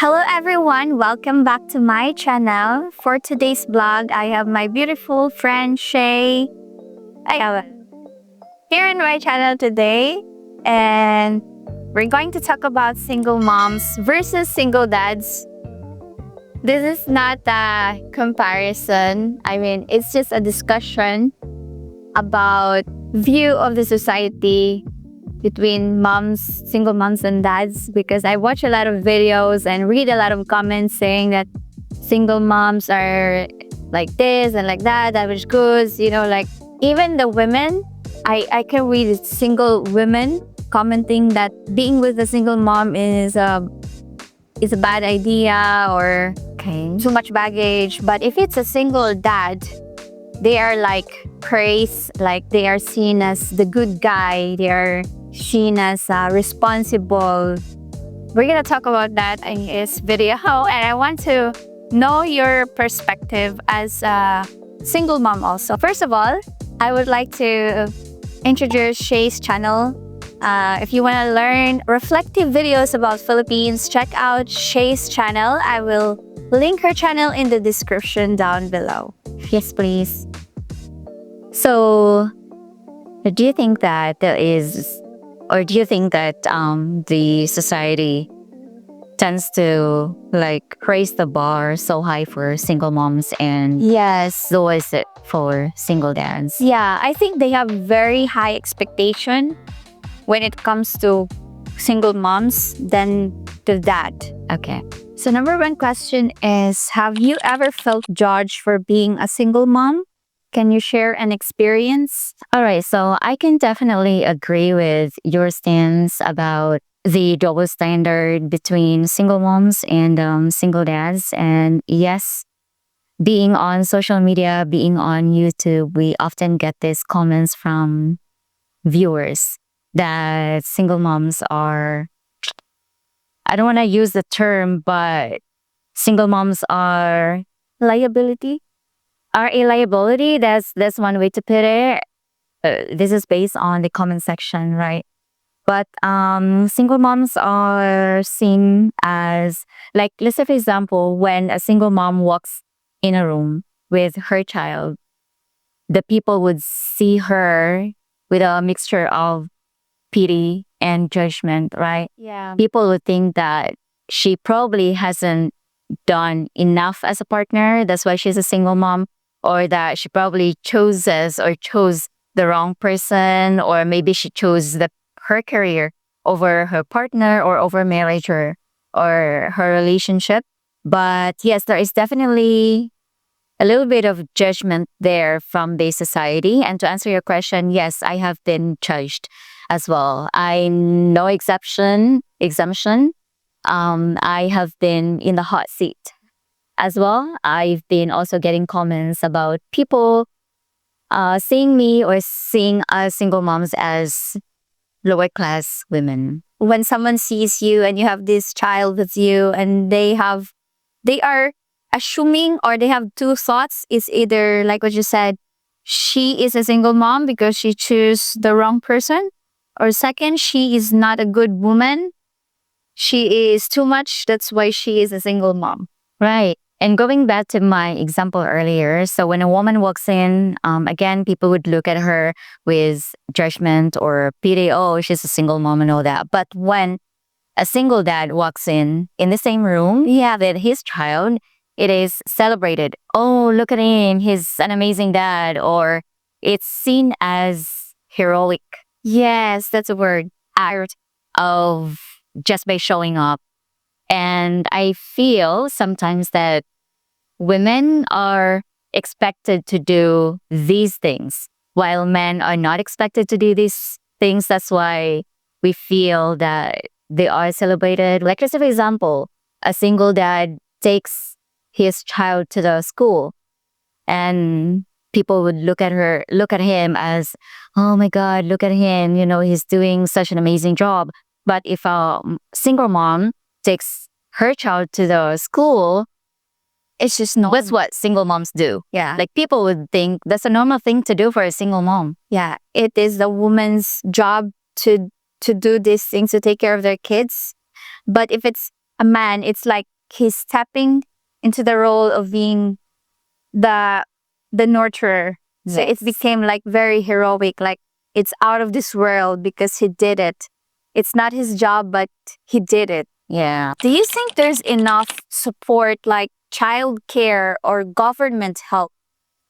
Hello everyone, welcome back to my channel. For today's vlog, I have my beautiful friend Shay. I have here in my channel today, and we're going to talk about single moms versus single dads. This is not a comparison. It's just a discussion about view of the society between moms, single moms and dads, because I watch a lot of videos and read a lot of comments saying that single moms are like this and like that, average goods, like even the women, I can read single women commenting that being with a single mom is a bad idea or too much baggage. But if it's a single dad, they are like praised, like they are seen as the good guy, they are seen as responsible. We're gonna talk about that in this video, and I want to know your perspective as a single mom also. First of all, I would like to introduce Shay's channel. If you want to learn reflective videos about Philippines, check out Shay's channel. I will link her channel in the description down below. Yes, please. So, do you think that the society tends to raise the bar so high for single moms and Yes. lowers it for single dads? Yeah, I think they have very high expectation when it comes to single moms than to dad. Okay. So number one question is, have you ever felt judged for being a single mom? Can you share an experience? All right, so I can definitely agree with your stance about the double standard between single moms and single dads. And yes, being on social media, being on YouTube, we often get these comments from viewers that single moms are, I don't want to use the term, but single moms are Liability? are a liability. That's one way to put it. This is based on the comment section, right? But single moms are seen as, like, let's say for example, when a single mom walks in a room with her child, the people would see her with a mixture of pity and judgment, right? Yeah. People would think that she probably hasn't done enough as a partner. That's why she's a single mom. Or that she probably chose the wrong person, or maybe she chose her career over her partner or over marriage or her relationship. But yes, there is definitely a little bit of judgment there from the society. And to answer your question, yes, I have been judged as well. I'm no exemption. I have been in the hot seat as well. I've been also getting comments about people seeing me or seeing us single moms as lower class women. When someone sees you and you have this child with you, and they are assuming, or they have two thoughts. It's either like what you said, she is a single mom because she chose the wrong person, or second, she is not a good woman. She is too much. That's why she is a single mom. Right. And going back to my example earlier, so when a woman walks in, again, people would look at her with judgment or pity, oh, she's a single mom and all that. But when a single dad walks in the same room, with his child, it is celebrated. Oh, look at him. He's an amazing dad. Or it's seen as heroic. Yes, that's a word. Act of just by showing up. And I feel sometimes that women are expected to do these things while men are not expected to do these things. That's why we feel that they are celebrated. Like, let's say, for example, a single dad takes his child to the school, and people would look at him as, oh my God, look at him. He's doing such an amazing job. But if a single mom takes her child to the school, it's just normal. That's what single moms do. Yeah. Like, people would think that's a normal thing to do for a single mom. Yeah. It is the woman's job to do these things, to take care of their kids. But if it's a man, it's like he's stepping into the role of being the nurturer. So it became like very heroic, like it's out of this world because he did it. It's not his job, but he did it. Yeah. Do you think there's enough support like child care or government help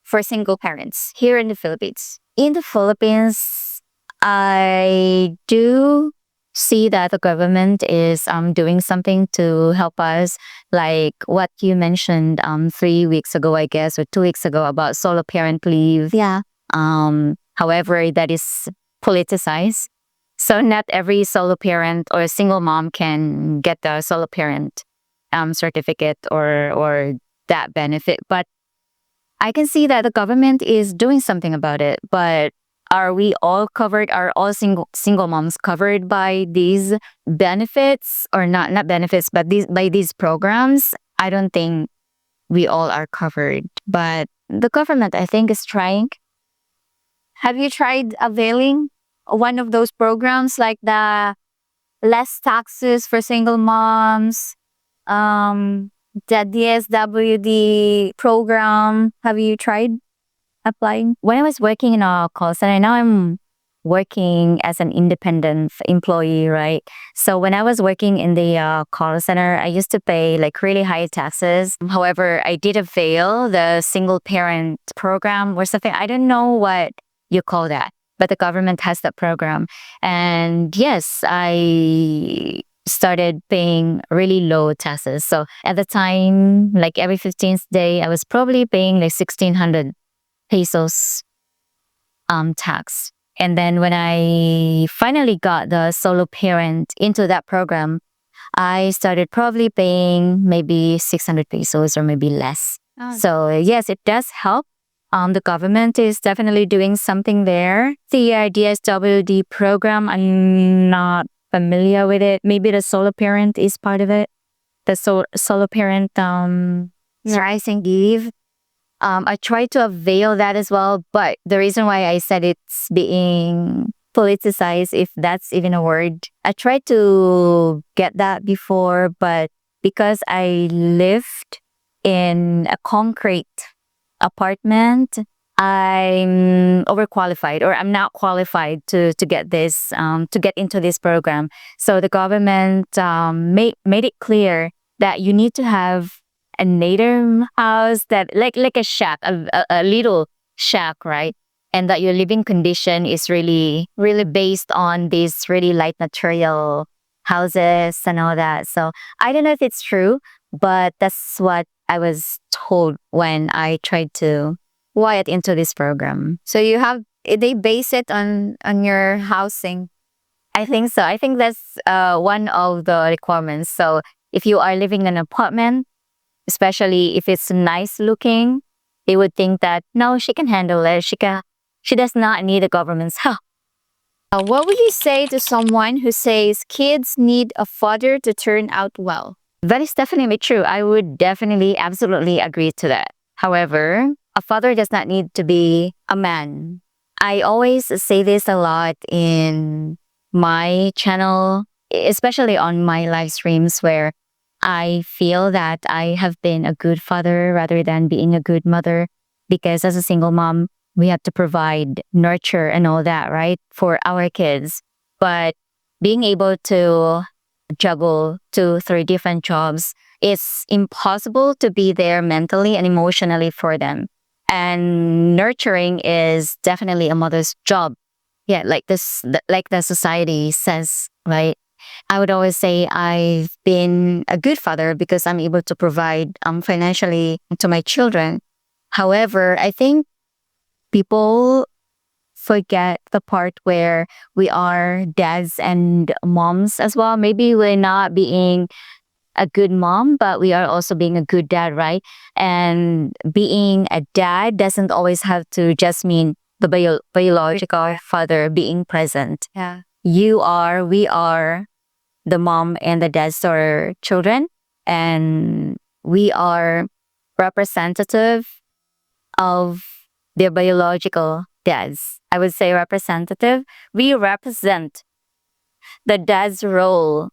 for single parents here in the Philippines? In the Philippines, I do see that the government is doing something to help us, like what you mentioned 3 weeks ago, I guess, or 2 weeks ago about solo parent leave. Yeah. However, that is politicized. So not every solo parent or single mom can get the solo parent certificate or that benefit. But I can see that the government is doing something about it. But are we all covered? Are all single moms covered by these benefits or not benefits, but by these programs? I don't think we all are covered. But the government, I think, is trying. Have you tried availing one of those programs like the less taxes for single moms, the DSWD program? Have you tried applying? When I was working in a call center, now I'm working as an independent employee, right? So when I was working in the call center, I used to pay like really high taxes. However, I did avail the single parent program or something. I don't know what you call that, but the government has that program. And yes, I started paying really low taxes. So at the time, like every 15th day, I was probably paying like 1,600 pesos tax. And then when I finally got the solo parent into that program, I started probably paying maybe 600 pesos or maybe less. So yes, it does help. The government is definitely doing something there. The DSWD program, I'm not familiar with it. Maybe the solo parent is part of it. The solo parent rising leave. I tried to avail that as well, but the reason why I said it's being politicized, if that's even a word, I tried to get that before, but because I lived in a concrete apartment, I'm overqualified, or I'm not qualified to get this to get into this program. So the government made it clear that you need to have a native house, that like a shack, a little shack, right? And that your living condition is really based on these really light material houses and all that. So I don't know if it's true, but that's what I was told when I tried to wire into this program. So they base it on your housing. I think so. I think that's one of the requirements. So if you are living in an apartment, especially if it's nice looking, they would think that no, she can handle it. She does not need the government's help. What would you say to someone who says kids need a father to turn out well? That is definitely true. I would definitely, absolutely agree to that. However, a father does not need to be a man. I always say this a lot in my channel, especially on my live streams, where I feel that I have been a good father rather than being a good mother, because as a single mom, we have to provide nurture and all that, right, for our kids. But being able to juggle 2-3 different jobs, it's impossible to be there mentally and emotionally for them. And nurturing is definitely a mother's job. Yeah, like the society says, right? I would always say I've been a good father because I'm able to provide financially to my children. However, I think people forget the part where we are dads and moms as well. Maybe we're not being a good mom, but we are also being a good dad, right? And being a dad doesn't always have to just mean the biological father being present. Yeah. We are the mom and the dads to our children, and we are representative of their biological dads. I would say representative. We represent the dad's role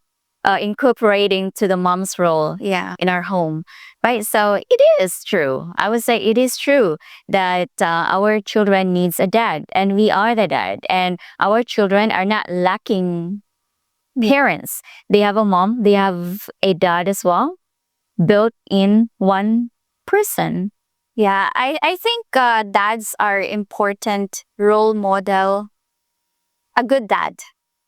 incorporating to the mom's role in our home, right? So it is true. I would say it is true that our children needs a dad, and we are the dad, and our children are not lacking parents. They have a mom, they have a dad as well, built in one person. Yeah, I think dads are important role model, a good dad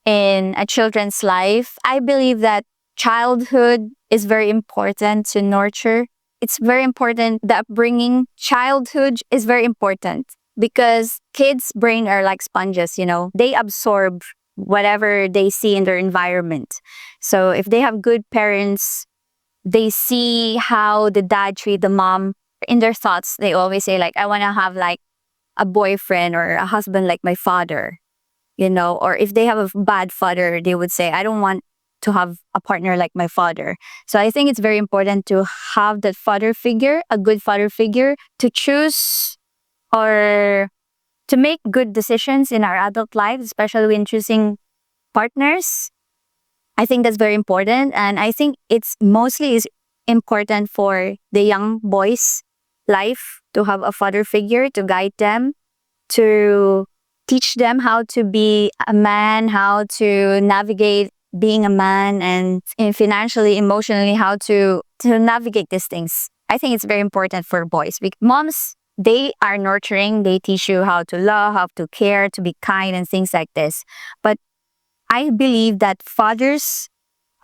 in a children's life. I believe that childhood is very important to nurture. It's very important, the upbringing. Childhood is very important because kids' brain are like sponges, you know. They absorb whatever they see in their environment. So if they have good parents, they see how the dad treat the mom. In their thoughts, they always say like, I want to have like a boyfriend or a husband like my father, you know. Or if they have a bad father, they would say, I don't want to have a partner like my father. So I think it's very important to have that father figure, a good father figure, to choose or to make good decisions in our adult lives, especially when choosing partners. I think that's very important. And I think it's mostly is important for the young boys' life to have a father figure to guide them, to teach them how to be a man, how to navigate being a man, and financially, emotionally, how to navigate these things. I think it's very important for boys. Moms, they are nurturing. They teach you how to love, how to care, to be kind, and things like this. But I believe that fathers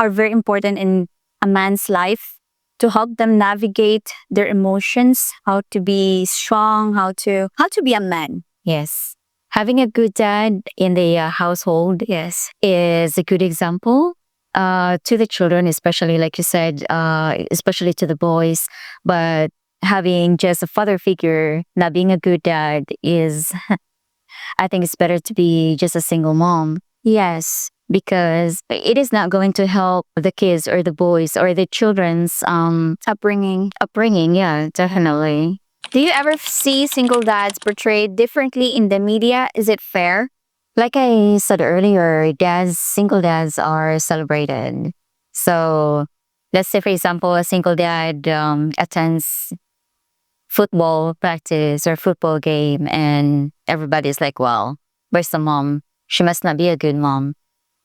are very important in a man's life to help them navigate their emotions, how to be strong, how to be a man. Yes. Having a good dad in the household is a good example to the children, especially like you said, especially to the boys. But having just a father figure, not being a good dad is, I think it's better to be just a single mom. Yes. Because it is not going to help the kids or the boys or the children's Upbringing. Yeah, definitely. Do you ever see single dads portrayed differently in the media? Is it fair? Like I said earlier, single dads are celebrated. So let's say, for example, a single dad attends football practice or football game, and everybody's like, well, where's the mom? She must not be a good mom,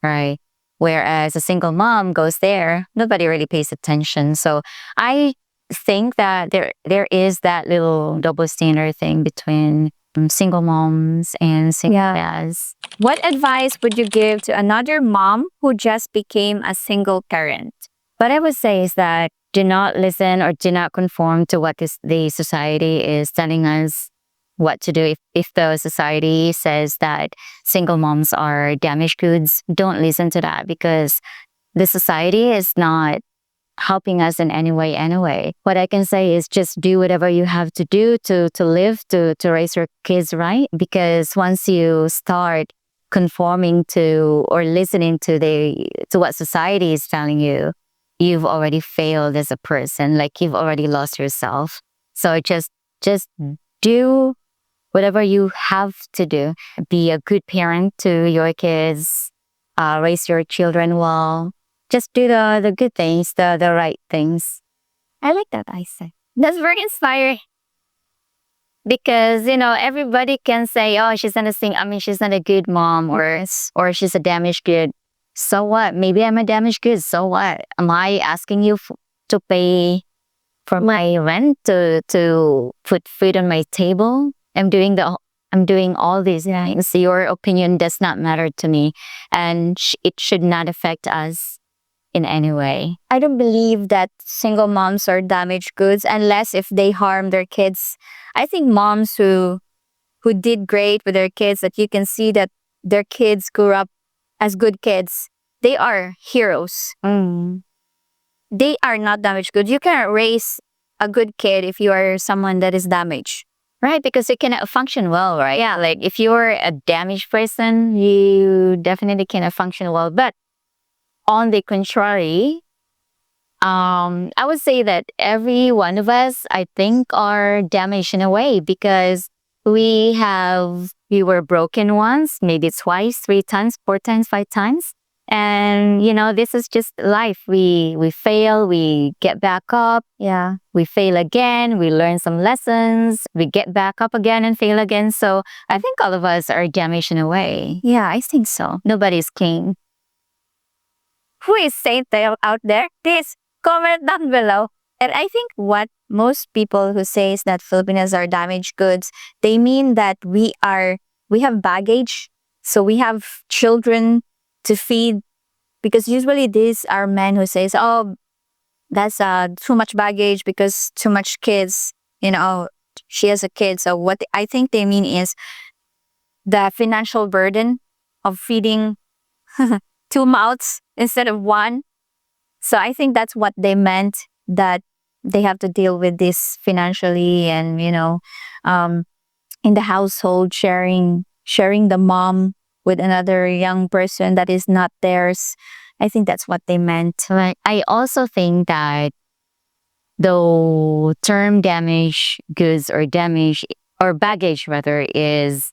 right? Whereas a single mom goes there, nobody really pays attention. So I think that there is that little double standard thing between single moms and single dads. What advice would you give to another mom who just became a single parent? What I would say is that do not listen or do not conform to what the society is telling us what to do. If the society says that single moms are damaged goods, don't listen to that, because the society is not helping us in any way anyway. What I can say is just do whatever you have to do to live, to raise your kids right. Because once you start conforming to or listening to what society is telling you, you've already failed as a person. Like, you've already lost yourself. So just do whatever you have to do. Be a good parent to your kids. Raise your children well. Just do the good things, the right things. I like that, I say. That's very inspiring. Because, everybody can say, oh, she's not she's not a good mom, or she's a damaged good. So what? Maybe I'm a damaged good. So what? Am I asking you to pay for my rent, to put food on my table? I'm doing all these things. Your opinion does not matter to me, and it should not affect us in any way. I don't believe that single moms are damaged goods unless if they harm their kids. I think moms who did great with their kids, that you can see that their kids grew up as good kids, they are heroes. They are not damaged goods. You cannot raise a good kid if you are someone that is damaged. Right, because you cannot function well, right? Yeah, like if you're a damaged person, you definitely cannot function well. But on the contrary, I would say that every one of us, I think, are damaged in a way, because we were broken once, maybe twice, 3 times, 4 times, 5 times. And this is just life. We fail, we get back up. Yeah. We fail again, we learn some lessons, we get back up again and fail again. So I think all of us are damaged in a way. Yeah, I think so. Nobody's king. Who is saint out there? Please comment down below. And I think what most people who says that Filipinas are damaged goods, they mean that we have baggage. So we have children to feed, because usually these are men who says, oh, that's too much baggage because too much kids, she has a kid. So what I think they mean is the financial burden of feeding two mouths instead of one. So I think that's what they meant, that they have to deal with this financially, and in the household, sharing the mom with another young person that is not theirs. I think that's what they meant. Like, I also think that the term damaged goods or damage or baggage rather is,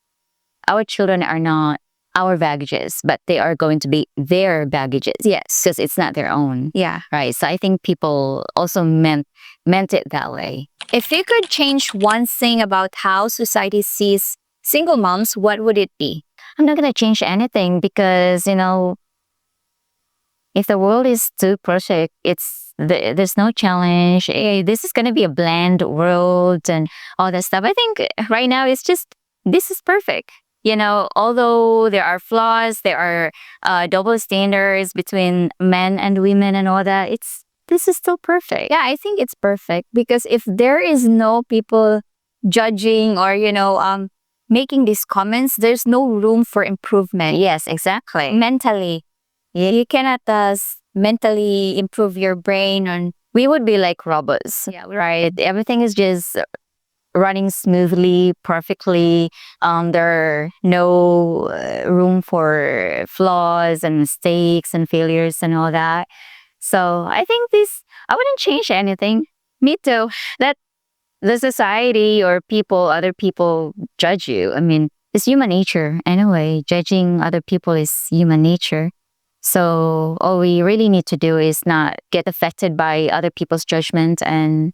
our children are not our baggages, but they are going to be their baggages. Yes. Because it's not their own. Yeah. Right. So I think people also meant it that way. If you could change one thing about how society sees single moms, what would it be? I'm not going to change anything because, if the world is too perfect, there's no challenge. Hey, this is going to be a bland world and all that stuff. I think right now it's just, this is perfect. Although there are flaws, there are double standards between men and women and all that, this is still perfect. Yeah, I think it's perfect because if there is no people judging or, making these comments, there's no room for improvement. Yes, exactly. Mentally. You cannot mentally improve your brain, and we would be like robots. Yeah, right? Everything is just running smoothly, perfectly. There are no room for flaws and mistakes and failures and all that. So I think I wouldn't change anything. Me too. That the society or other people judge you. I mean, it's human nature anyway. Judging other people is human nature. So all we really need to do is not get affected by other people's judgment, and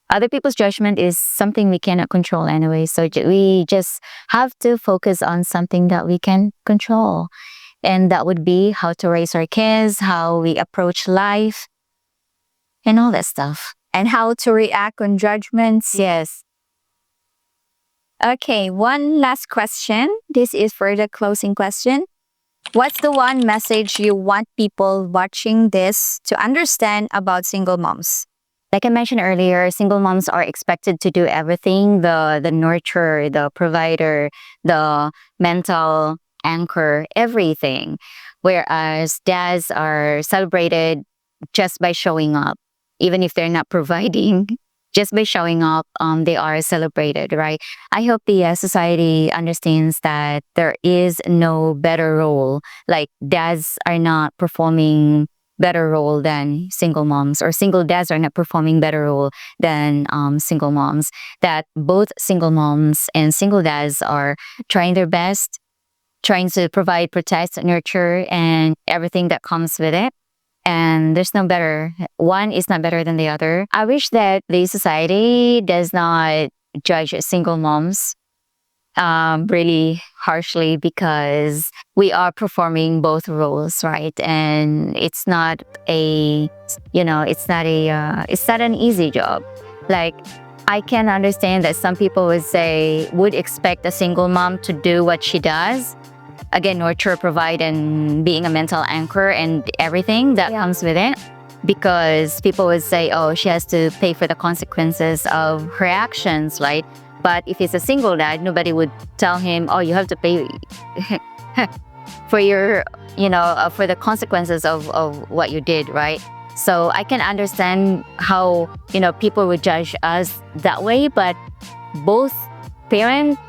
other people's judgment is something we cannot control anyway. So we just have to focus on something that we can control. And that would be how to raise our kids, how we approach life, and all that stuff. And how to react on judgments. Yes. Okay, one last question. This is for the closing question. What's the one message you want people watching this to understand about single moms? Like I mentioned earlier, single moms are expected to do everything, the nurturer, the provider, the mental anchor, everything. Whereas dads are celebrated just by showing up. Even if they're not providing, just by showing up, they are celebrated, right? I hope the society understands that there is no better role. Like, dads are not performing better role than single moms, or single dads are not performing better role than single moms. That both single moms and single dads are trying their best, trying to provide, protect, nurture, and everything that comes with it. And there's no better. One is not better than the other. I wish that the society does not judge single moms really harshly, because we are performing both roles, right? And it's not an easy job. Like, I can understand that some people would expect a single mom to do what she does. Again, nurture, provide, and being a mental anchor and everything that comes with it. Because people would say, oh, she has to pay for the consequences of her actions, right? But if it's a single dad, nobody would tell him, oh, you have to pay for for the consequences of what you did, right? So I can understand how, people would judge us that way, but both parents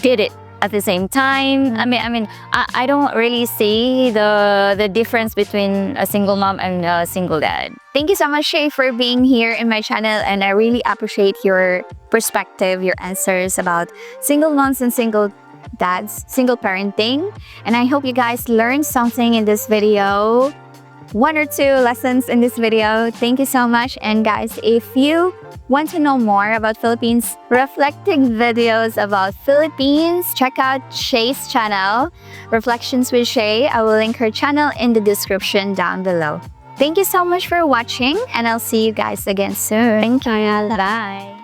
did it at the same time. I don't really see the difference between a single mom and a single dad. Thank you so much, Shay, for being here in my channel, and I really appreciate your perspective, your answers about single moms and single dads, single parenting. And I hope you guys learned something in this video. 1 or 2 lessons in this video. Thank you so much. And guys, if you want to know more about Philippines, reflecting videos about Philippines, check out Shay's channel, Reflections with Shay. I will link her channel in the description down below. Thank you so much for watching, and I'll see you guys again soon. Thank you. Bye.